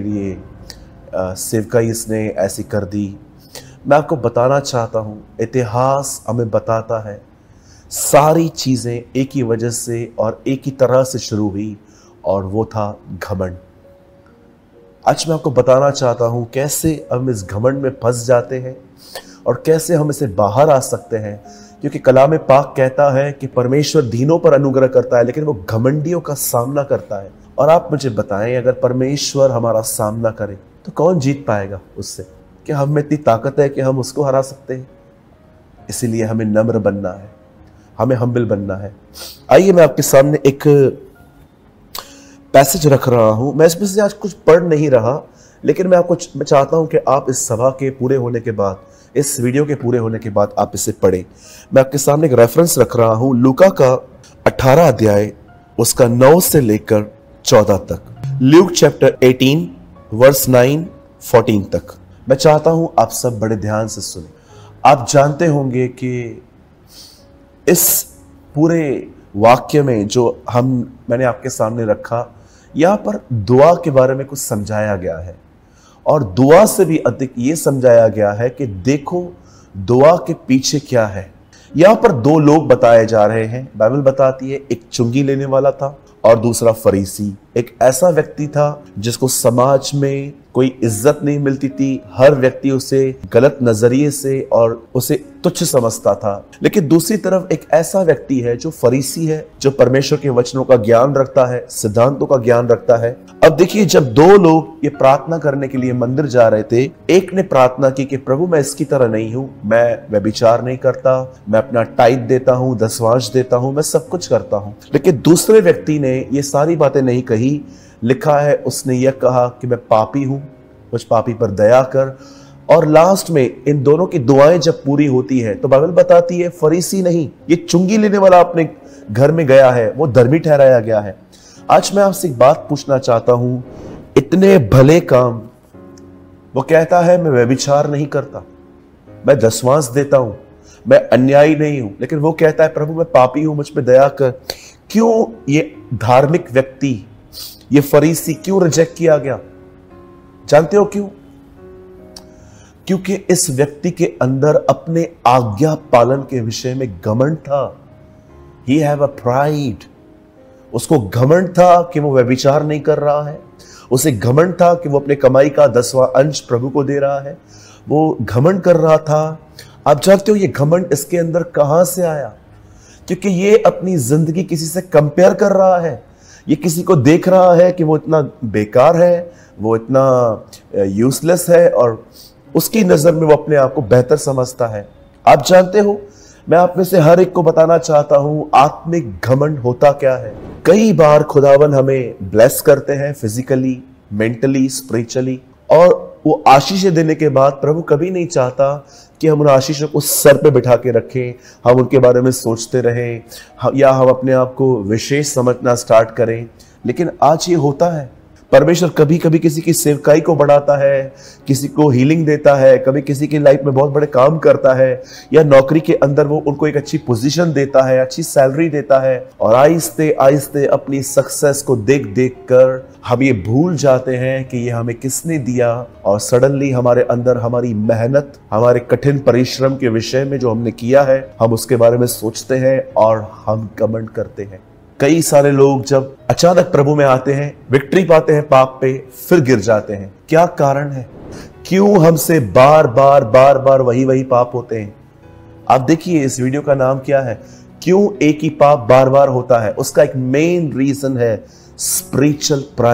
लिए सेवकाई इसने ऐसी कर दी। मैं आपको बताना चाहता हूँ, इतिहास हमें बताता है सारी चीज़ें एक ही वजह से और एक ही तरह से शुरू हुई, और वो था घमंड। आज मैं आपको बताना चाहता हूँ कैसे हम इस घमंड में फंस जाते हैं और कैसे हम इसे बाहर आ सकते हैं, क्योंकि कलाम पाक कहता है कि परमेश्वर दीनों पर अनुग्रह करता है लेकिन वो घमंडियों का सामना करता है। और आप मुझे बताएं, अगर परमेश्वर हमारा सामना करे तो कौन जीत पाएगा उससे? क्या हम में इतनी ताकत है कि हम उसको हरा सकते हैं? इसीलिए हमें नम्र बनना है, हमें हम्बल बनना है। आइए मैं आपके सामने एक पैसेज रख रहा हूं। मैं इसमें से आज कुछ पढ़ नहीं रहा, लेकिन मैं चाहता हूं कि आप इस सभा के पूरे होने के बाद, इस वीडियो के पूरे होने के बाद आप इसे पढ़ें। मैं आपके सामने एक रेफरेंस रख रहा हूं, लूका का 18 अध्याय उसका 9 से लेकर 14 तक। ल्यूक चैप्टर 18 वर्स 9-14 तक। मैं चाहता हूं आप सब बड़े ध्यान से सुने। आप जानते होंगे कि इस पूरे वाक्य में जो मैंने आपके सामने रखा, यहां पर दुआ के बारे में कुछ समझाया गया है, और दुआ से भी अधिक ये समझाया गया है कि देखो दुआ के पीछे क्या है। यहां पर दो लोग बताए जा रहे हैं। बाइबल बताती है एक चुंगी लेने वाला था और दूसरा फरीसी। एक ऐसा व्यक्ति था जिसको समाज में कोई इज्जत नहीं मिलती थी, हर व्यक्ति उसे गलत नजरिए से और उसे तुच्छ समझता था। लेकिन दूसरी तरफ एक ऐसा व्यक्ति है जो फरीसी है, जो परमेश्वर के वचनों का ज्ञान रखता है, सिद्धांतों का ज्ञान रखता है। अब देखिए, जब दो लोग ये प्रार्थना करने के लिए मंदिर जा रहे थे, एक ने प्रार्थना की कि प्रभु मैं इसकी तरह नहीं हूं, मैं व्यभिचार नहीं करता, मैं अपना टाइट देता हूं, दसवांश देता हूं, मैं सब कुछ करता हूं। लेकिन दूसरे व्यक्ति ने ये सारी बातें नहीं कही। लिखा है उसने यह कहा कि मैं पापी हूं, मुझ पापी पर दया कर। और लास्ट में इन दोनों की दुआएं जब पूरी होती है तो बाइबल बताती है फरीसी नहीं, ये चुंगी लेने वाला अपने घर में गया है, वो धर्मी ठहराया गया है। आज मैं आपसे एक बात पूछना चाहता हूं, इतने भले काम, वो कहता है मैं व्यभिचार नहीं करता, मैं दसवांश देता हूं, मैं अन्यायी नहीं हूं, लेकिन वो कहता है प्रभु मैं पापी हूं, मुझ पे दया कर। क्यों ये धार्मिक व्यक्ति, ये फरीसी क्यों रिजेक्ट किया गया? जानते हो क्यों? क्योंकि इस व्यक्ति के अंदर अपने आज्ञा पालन के विषय में घमंड था। He have a pride। उसको घमंड था कि वो व्यभिचार नहीं कर रहा है, उसे घमंड था कि वो अपने कमाई का 10वां अंश प्रभु को दे रहा है, वो घमंड कर रहा था। आप जानते हो ये घमंड इसके अंदर कहां से आया? क्योंकि ये अपनी जिंदगी किसी से कंपेयर कर रहा है, ये किसी को देख रहा है कि वो इतना बेकार है, वो इतना यूजलेस है, और उसकी नजर में वो अपने आप को बेहतर समझता है। आप जानते हो, मैं आप में से हर एक को बताना चाहता हूं आत्मिक घमंड होता क्या है। कई बार खुदावन हमें ब्लेस करते हैं फिजिकली, मेंटली, स्पिरिचुअली, और वो आशीषें देने के बाद प्रभु कभी नहीं चाहता कि हम उन आशीषों को सर पे बिठा के रखें, हम उनके बारे में सोचते रहें, या हम अपने आप को विशेष समझना स्टार्ट करें। लेकिन आज ये होता है, परमेश्वर कभी कभी किसी की सेवकाई को बढ़ाता है, किसी को हीलिंग देता है, कभी किसी की लाइफ में बहुत बड़े काम करता है, या नौकरी के अंदर वो उनको एक अच्छी पोजीशन देता है, अच्छी सैलरी देता है, और आहिस्ते आहिस्ते अपनी सक्सेस को देख देख कर हम ये भूल जाते हैं कि ये हमें किसने दिया, और सडनली हमारे अंदर हमारी मेहनत, हमारे कठिन परिश्रम के विषय में जो हमने किया है, हम उसके बारे में सोचते हैं और हम घमंड करते हैं। कई सारे लोग जब अचानक प्रभु में आते हैं, विक्ट्री पाते हैं पाप पे, फिर गिर जाते हैं। क्या कारण है? क्यों हमसे बार बार वही पाप होते हैं? आप देखिए, इस वीडियो का नाम क्या है? क्यों एक ही पाप बार बार होता है? उसका एक मेन रीजन है स्पिरिचुअल प्राइड।